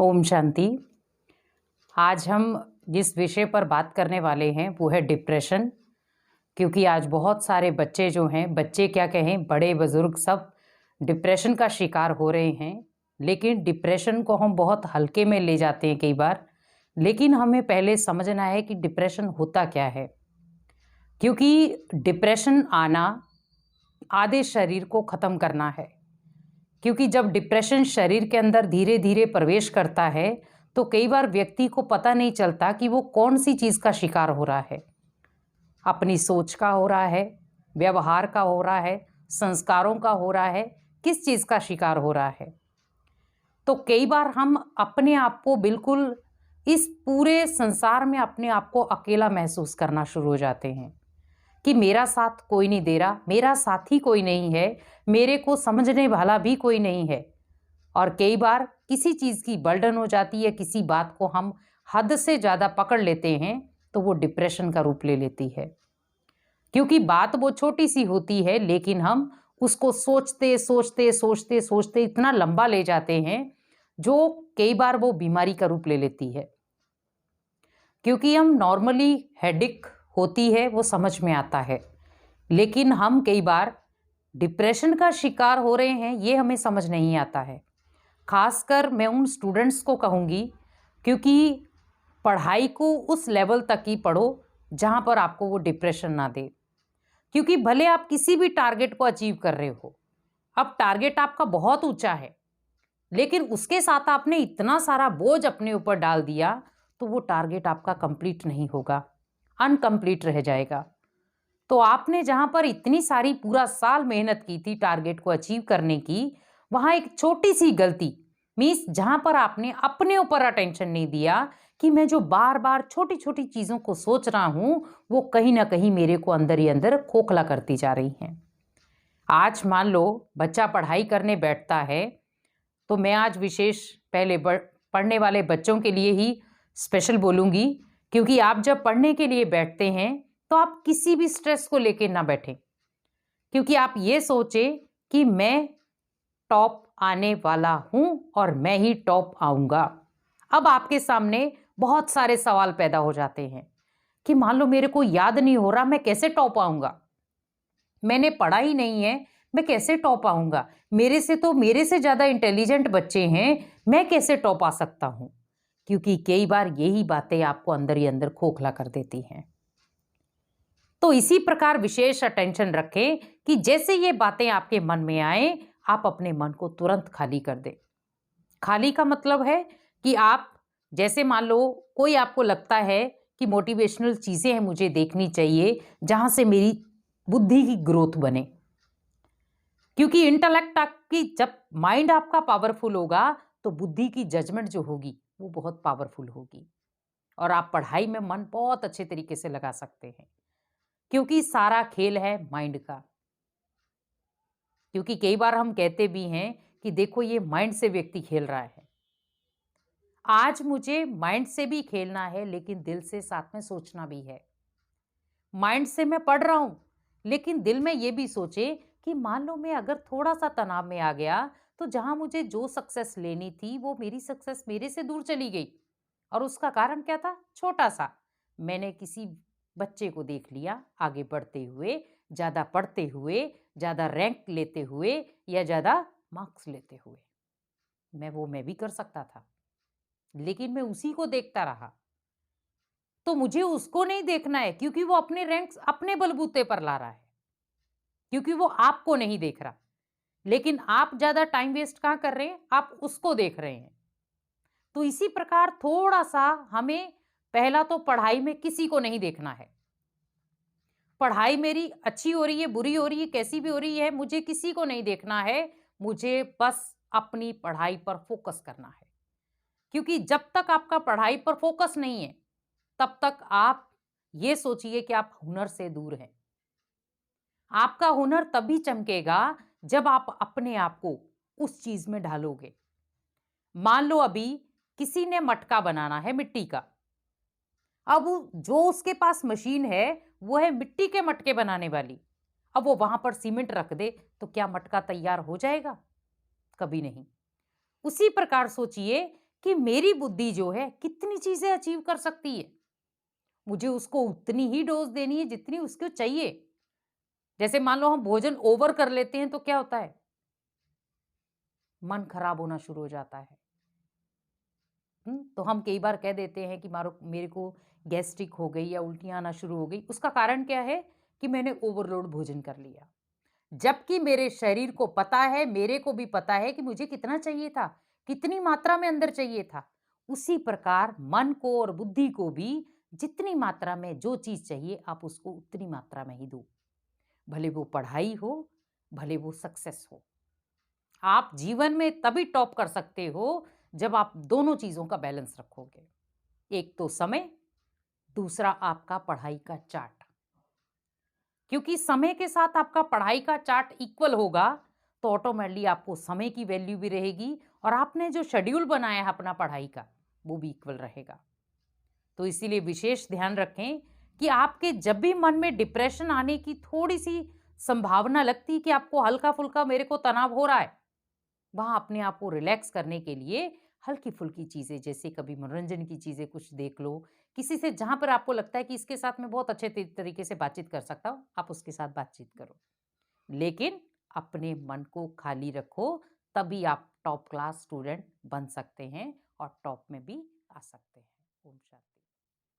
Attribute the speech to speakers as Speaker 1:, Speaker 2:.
Speaker 1: ओम शांति। आज हम जिस विषय पर बात करने वाले हैं वो है डिप्रेशन। क्योंकि आज बहुत सारे बच्चे जो हैं, बच्चे क्या कहें, बड़े बुजुर्ग सब डिप्रेशन का शिकार हो रहे हैं। लेकिन डिप्रेशन को हम बहुत हल्के में ले जाते हैं कई बार। लेकिन हमें पहले समझना है कि डिप्रेशन होता क्या है। क्योंकि डिप्रेशन आना आधे शरीर को ख़त्म करना है। क्योंकि जब डिप्रेशन शरीर के अंदर धीरे धीरे प्रवेश करता है तो कई बार व्यक्ति को पता नहीं चलता कि वो कौन सी चीज़ का शिकार हो रहा है। अपनी सोच का हो रहा है, व्यवहार का हो रहा है, संस्कारों का हो रहा है, किस चीज़ का शिकार हो रहा है। तो कई बार हम अपने आप को बिल्कुल इस पूरे संसार में अपने आप को अकेला महसूस करना शुरू हो जाते हैं कि मेरा साथ कोई नहीं दे रहा, मेरा साथी कोई नहीं है, मेरे को समझने वाला भी कोई नहीं है। और कई बार किसी चीज़ की बर्डन हो जाती है, किसी बात को हम हद से ज़्यादा पकड़ लेते हैं तो वो डिप्रेशन का रूप ले लेती है। क्योंकि बात वो छोटी सी होती है लेकिन हम उसको सोचते सोचते सोचते सोचते इतना लंबा ले जाते हैं जो कई बार वो बीमारी का रूप ले लेती है। क्योंकि हम नॉर्मली हेडेक होती है वो समझ में आता है, लेकिन हम कई बार डिप्रेशन का शिकार हो रहे हैं ये हमें समझ नहीं आता है। खासकर मैं उन स्टूडेंट्स को कहूँगी, क्योंकि पढ़ाई को उस लेवल तक ही पढ़ो जहाँ पर आपको वो डिप्रेशन ना दे। क्योंकि भले आप किसी भी टारगेट को अचीव कर रहे हो, अब टारगेट आपका बहुत ऊंचा है लेकिन उसके साथ आपने इतना सारा बोझ अपने ऊपर डाल दिया तो वो टारगेट आपका कंप्लीट नहीं होगा, अनकंप्लीट रह जाएगा। तो आपने जहां पर इतनी सारी पूरा साल मेहनत की थी टारगेट को अचीव करने की, वहां एक छोटी सी गलती मीन्स जहां पर आपने अपने ऊपर अटेंशन नहीं दिया कि मैं जो बार बार छोटी छोटी चीजों को सोच रहा हूं वो कहीं ना कहीं मेरे को अंदर ही अंदर खोखला करती जा रही हैं। आज मान लो बच्चा पढ़ाई करने बैठता है तो मैं आज विशेष पहले पढ़ने वाले बच्चों के लिए ही स्पेशल बोलूँगी। क्योंकि आप जब पढ़ने के लिए बैठते हैं तो आप किसी भी स्ट्रेस को लेके ना बैठें। क्योंकि आप ये सोचें कि मैं टॉप आने वाला हूं और मैं ही टॉप आऊंगा। अब आपके सामने बहुत सारे सवाल पैदा हो जाते हैं कि मान लो मेरे को याद नहीं हो रहा, मैं कैसे टॉप आऊंगा, मैंने पढ़ा ही नहीं है, मैं कैसे टॉप आऊंगा, मेरे से ज्यादा इंटेलिजेंट बच्चे हैं, मैं कैसे टॉप आ सकता हूं। क्योंकि कई बार यही बातें आपको अंदर ही अंदर खोखला कर देती हैं। तो इसी प्रकार विशेष अटेंशन रखें कि जैसे ये बातें आपके मन में आए आप अपने मन को तुरंत खाली कर दें। खाली का मतलब है कि आप जैसे मान लो कोई आपको लगता है कि मोटिवेशनल चीजें हैं मुझे देखनी चाहिए जहां से मेरी बुद्धि की ग्रोथ बने। क्योंकि इंटेलेक्ट आपकी, जब माइंड आपका पावरफुल होगा तो बुद्धि की जजमेंट जो होगी वो बहुत पावरफुल होगी और आप पढ़ाई में मन बहुत अच्छे तरीके से लगा सकते हैं। क्योंकि सारा खेल है माइंड का। क्योंकि कई बार हम कहते भी हैं कि देखो ये माइंड से व्यक्ति खेल रहा है। आज मुझे माइंड से भी खेलना है लेकिन दिल से साथ में सोचना भी है। माइंड से मैं पढ़ रहा हूं लेकिन दिल में ये भी सोचे कि मान लो मैं अगर थोड़ा सा तनाव में आ गया तो जहां मुझे जो सक्सेस लेनी थी वो मेरी सक्सेस मेरे से दूर चली गई। और उसका कारण क्या था? छोटा सा मैंने किसी बच्चे को देख लिया आगे बढ़ते हुए, ज्यादा पढ़ते हुए, ज्यादा रैंक लेते हुए या ज्यादा मार्क्स लेते हुए। मैं भी कर सकता था लेकिन मैं उसी को देखता रहा। तो मुझे उसको नहीं देखना है क्योंकि वो अपने रैंक्स अपने बलबूते पर ला रहा है, क्योंकि वो आपको नहीं देख रहा। लेकिन आप ज्यादा टाइम वेस्ट कहां कर रहे हैं? आप उसको देख रहे हैं। तो इसी प्रकार थोड़ा सा हमें पहला तो पढ़ाई में किसी को नहीं देखना है। पढ़ाई मेरी अच्छी हो रही है, बुरी हो रही है, कैसी भी हो रही है, मुझे किसी को नहीं देखना है। मुझे बस अपनी पढ़ाई पर फोकस करना है। क्योंकि जब तक आपका पढ़ाई पर फोकस नहीं है तब तक आप ये सोचिए कि आप हुनर से दूर हैं। आपका हुनर तभी चमकेगा जब आप अपने आप को उस चीज में ढालोगे। मान लो अभी किसी ने मटका बनाना है मिट्टी का, अब जो उसके पास मशीन है वो है मिट्टी के मटके बनाने वाली। अब वो वहां पर सीमेंट रख दे तो क्या मटका तैयार हो जाएगा? कभी नहीं। उसी प्रकार सोचिए कि मेरी बुद्धि जो है कितनी चीजें अचीव कर सकती है। मुझे उसको उतनी ही डोज देनी है जितनी उसको चाहिए। जैसे मान लो हम भोजन ओवर कर लेते हैं तो क्या होता है? मन खराब होना शुरू हो जाता है। तो हम कई बार कह देते हैं कि मारो मेरे को गैस्ट्रिक हो गई या उल्टियां आना शुरू हो गई। उसका कारण क्या है? कि मैंने ओवरलोड भोजन कर लिया। जबकि मेरे शरीर को पता है, मेरे को भी पता है कि मुझे कितना चाहिए था, कितनी मात्रा में अंदर चाहिए था। उसी प्रकार मन को और बुद्धि को भी जितनी मात्रा में जो चीज चाहिए आप उसको उतनी मात्रा में ही दो। भले वो पढ़ाई हो, भले वो सक्सेस हो। आप जीवन में तभी टॉप कर सकते हो जब आप दोनों चीजों का बैलेंस रखोगे। एक तो समय, दूसरा आपका पढ़ाई का चार्ट। क्योंकि समय के साथ आपका पढ़ाई का चार्ट इक्वल होगा तो ऑटोमेटिकली आपको समय की वैल्यू भी रहेगी और आपने जो शेड्यूल बनाया है अपना पढ़ाई का वो भी इक्वल रहेगा। तो इसीलिए विशेष ध्यान रखें कि आपके जब भी मन में डिप्रेशन आने की थोड़ी सी संभावना लगती है कि आपको हल्का फुल्का मेरे को तनाव हो रहा है, वहां अपने आप को रिलैक्स करने के लिए हल्की फुल्की चीजें जैसे कभी मनोरंजन की चीजें कुछ देख लो, किसी से जहां पर आपको लगता है कि इसके साथ मैं बहुत अच्छे तरीके से बातचीत कर सकता हूं आप उसके साथ बातचीत करो। लेकिन अपने मन को खाली रखो, तभी आप टॉप क्लास स्टूडेंट बन सकते हैं और टॉप में भी आ सकते हैं। ओम शांति।